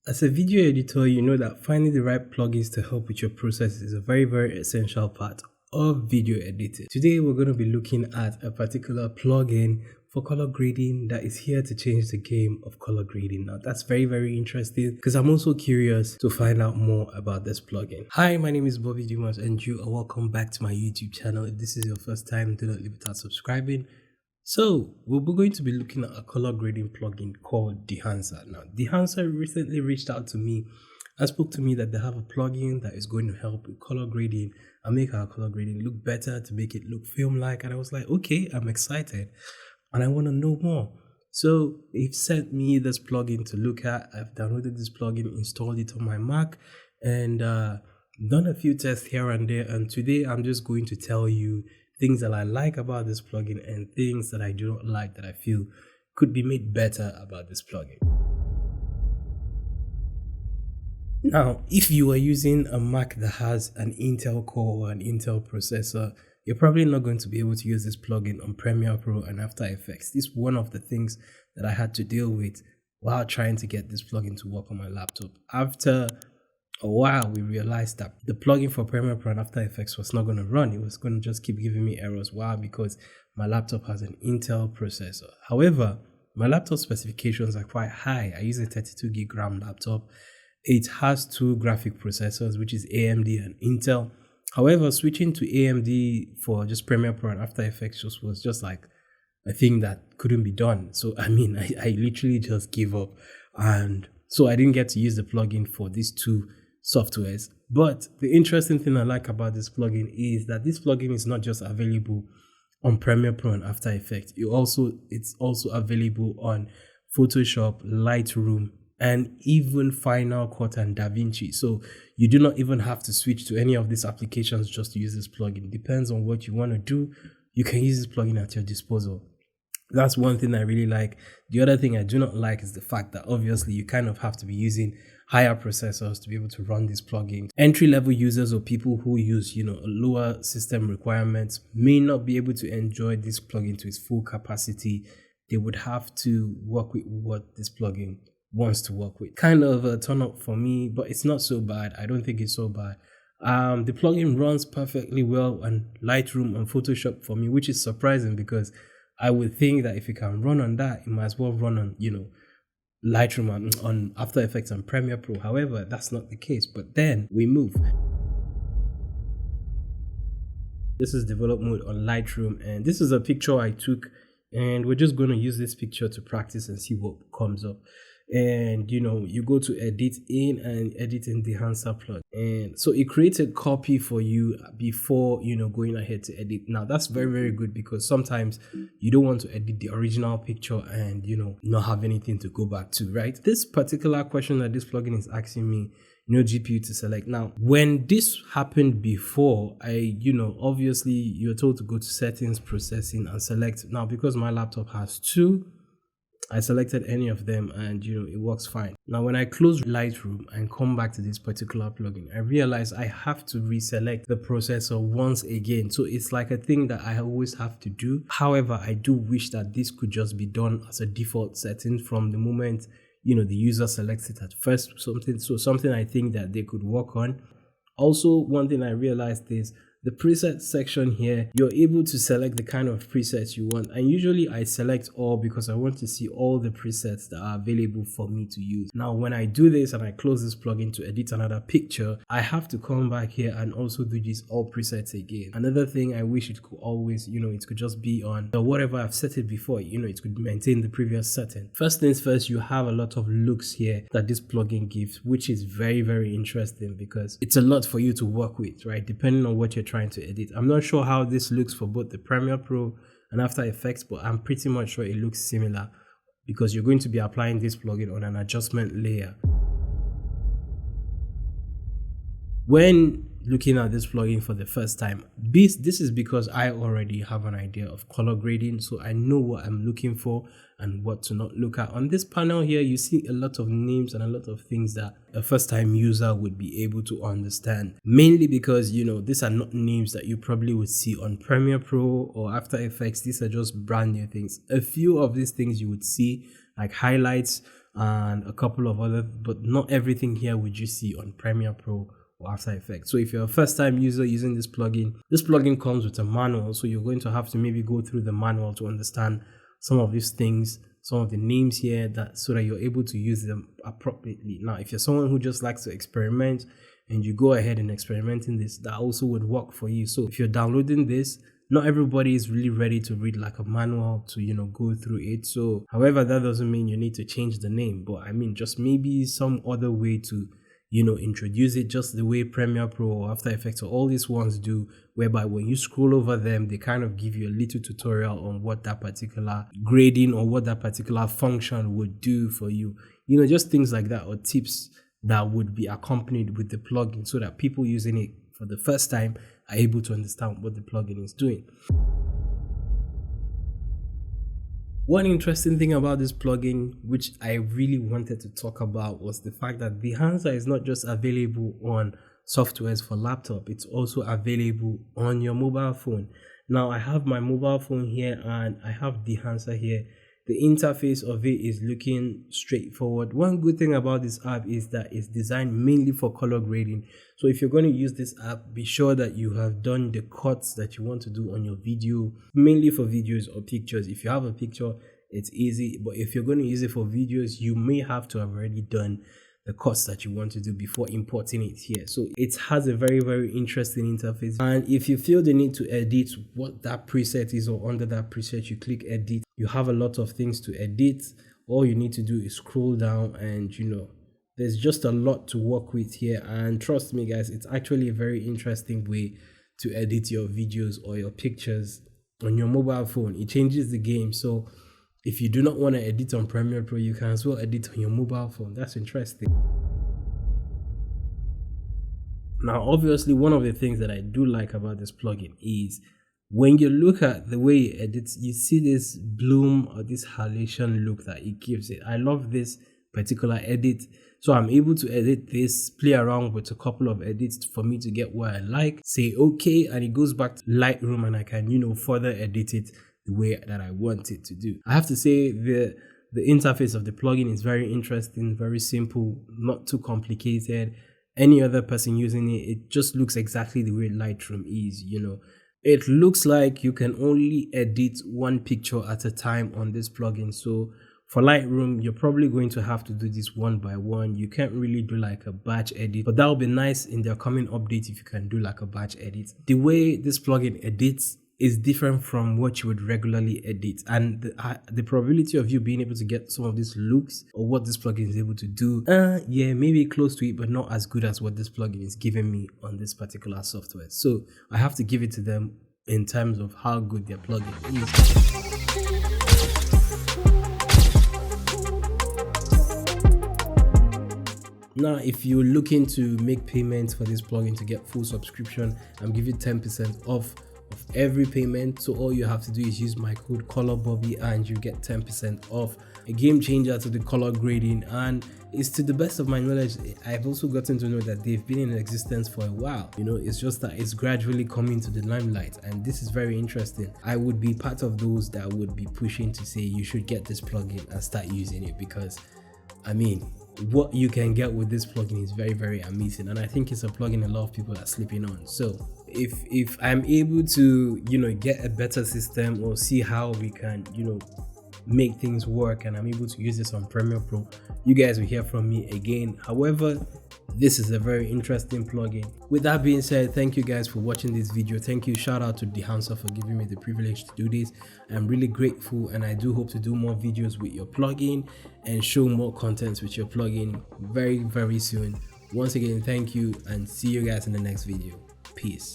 As a video editor, you know that finding the right plugins to help with your process is a very essential part of video editing. Today, we're going to be looking at a particular plugin for color grading that is here to change the game of color grading. Now, that's very interesting because I'm also curious to find out more about this plugin. Hi, my name is Bobby Dumas and you are welcome back to my YouTube channel. If this is your first time, do not leave without subscribing. So we're going to be looking at a color grading plugin called Dehancer. Now, Dehancer recently reached out to me and spoke to me that they have a plugin that is going to help with color grading and make our color grading look better, to make it look film-like. And I was like, okay, I'm excited and I want to know more. So they've sent me this plugin to look at. I've downloaded this plugin, installed it on my Mac, and done a few tests here and there. And today I'm just going to tell you things that I like about this plugin and things that I do not like that I feel could be made better about this plugin. Now, if you are using a Mac that has an Intel core or an Intel processor, you're probably not going to be able to use this plugin on Premiere Pro and After Effects. This is one of the things that I had to deal with while trying to get this plugin to work on my laptop. After a while, we realized that the plugin for Premiere Pro and After Effects was not going to run. It was going to just keep giving me errors. Why? Because my laptop has an Intel processor. However, my laptop specifications are quite high. I use a 32 gig RAM laptop. It has two graphic processors, which is AMD and Intel. However, switching to AMD for just Premiere Pro and After Effects was just like a thing that couldn't be done. So, I mean, I literally just gave up. And so I didn't get to use the plugin for these two softwares. But the interesting thing I like about this plugin is that this plugin is not just available on Premiere Pro and After Effects. It's also available on Photoshop, Lightroom, and even Final Cut and DaVinci. So you do not even have to switch to any of these applications just to use this plugin. Depends on what you want to do. You can use this plugin at your disposal. That's one thing I really like. The other thing I do not like is the fact that obviously you kind of have to be using higher processors to be able to run this plugin. Entry-level users or people who use, lower system requirements may not be able to enjoy this plugin to its full capacity. They would have to work with what this plugin wants to work with. Kind of a turn up for me, but it's not so bad. I don't think it's so bad. The plugin runs perfectly well on Lightroom and Photoshop for me, which is surprising because I would think that if it can run on that, it might as well run on, Lightroom on After Effects and Premiere Pro. However, that's not the case. But then we move. This is develop mode on Lightroom, and this is a picture I took, and we're just going to use this picture to practice and see what comes up. And you go to edit in and edit in Dehancer plug, and so it creates a copy for you before going ahead to edit. Now that's very good because sometimes you don't want to edit the original picture and not have anything to go back to, right? This particular question that this plugin is asking me, no GPU to select. Now when this happened before, obviously you're told to go to settings, processing, and select. Now because my laptop has two, I selected any of them and it works fine. Now when I close Lightroom and come back to this particular plugin, I realize I have to reselect the processor once again. So it's like a thing that I always have to do. However, I do wish that this could just be done as a default setting from the moment the user selects it at first. Something I think that they could work on. Also, one thing I realized is the preset section here, you're able to select the kind of presets you want. And usually I select all because I want to see all the presets that are available for me to use. Now, when I do this and I close this plugin to edit another picture, I have to come back here and also do these all presets again. Another thing I wish it could always, it could just be on whatever I've set it before, it could maintain the previous setting. First things first, you have a lot of looks here that this plugin gives, which is very interesting because it's a lot for you to work with, right? Depending on what you're trying to edit. I'm not sure how this looks for both the Premiere Pro and After Effects, but I'm pretty much sure it looks similar because you're going to be applying this plugin on an adjustment layer. When looking at this plugin for the first time, this is because I already have an idea of color grading, so I know what I'm looking for and what to not look at. On this panel here, you see a lot of names and a lot of things that a first-time user would be able to understand, mainly because these are not names that you probably would see on Premiere Pro or After Effects. These are just brand new things. A few of these things you would see, like highlights and a couple of other, but not everything here would you see on Premiere Pro or After Effects. So if you're a first time user using this plugin comes with a manual, so you're going to have to maybe go through the manual to understand some of these things, some of the names here, that so that you're able to use them appropriately. Now, if you're someone who just likes to experiment and you go ahead and experiment in this, that also would work for you. So if you're downloading this, not everybody is really ready to read like a manual to go through it. So however, that doesn't mean you need to change the name, but I mean just maybe some other way to introduce it, just the way Premiere Pro or After Effects or all these ones do, whereby when you scroll over them, they kind of give you a little tutorial on what that particular grading or what that particular function would do for you. Just things like that, or tips that would be accompanied with the plugin, so that people using it for the first time are able to understand what the plugin is doing. One interesting thing about this plugin, which I really wanted to talk about, was the fact that Dehancer is not just available on softwares for laptop, it's also available on your mobile phone. Now, I have my mobile phone here and I have Dehancer here. The interface of it is looking straightforward. One good thing about this app is that it's designed mainly for color grading. So if you're going to use this app, be sure that you have done the cuts that you want to do on your video, mainly for videos or pictures. If you have a picture, it's easy. But if you're going to use it for videos, you may have to have already done the cuts that you want to do before importing it here. So it has a very, very interesting interface. And if you feel the need to edit what that preset is, or under that preset you click edit, you have a lot of things to edit. All you need to do is scroll down and there's just a lot to work with here. And trust me guys, it's actually a very interesting way to edit your videos or your pictures on your mobile phone. It changes the game. So if you do not want to edit on Premiere Pro, you can as well edit on your mobile phone. That's interesting. Now, obviously, one of the things that I do like about this plugin is when you look at the way it edits, you see this bloom or this halation look that it gives it. I love this particular edit. So I'm able to edit this, play around with a couple of edits for me to get what I like, say okay, and it goes back to Lightroom and I can, further edit it the way that I want it to do. I have to say the interface of the plugin is very interesting, very simple, not too complicated. Any other person using it, it just looks exactly the way Lightroom is, It looks like you can only edit one picture at a time on this plugin. So for Lightroom, you're probably going to have to do this one by one. You can't really do like a batch edit, but that would be nice in their coming update if you can do like a batch edit. The way this plugin edits is different from what you would regularly edit, and the probability of you being able to get some of these looks or what this plugin is able to do, yeah, maybe close to it, but not as good as what this plugin is giving me on this particular software. So I have to give it to them in terms of how good their plugin is. Now, if you're looking to make payments for this plugin to get full subscription, I'm giving 10% off of every payment. So all you have to do is use my code ColorBobby and you get 10% off. A game changer to the color grading, and it's, to the best of my knowledge, I've also gotten to know that they've been in existence for a while. It's just that it's gradually coming to the limelight, and this is very interesting. I would be part of those that would be pushing to say you should get this plugin and start using it, because I mean, what you can get with this plugin is very, very amazing, and I think it's a plugin a lot of people are sleeping on. So if I'm able to get a better system or see how we can make things work, and I'm able to use this on Premiere Pro, you guys will hear from me again. However, this is a very interesting plugin. With that being said, thank you guys for watching this video. Thank you, shout out to Dehancer for giving me the privilege to do this. I'm really grateful, and I do hope to do more videos with your plugin and show more contents with your plugin very, very soon. Once again, thank you, and see you guys in the next video. Peace.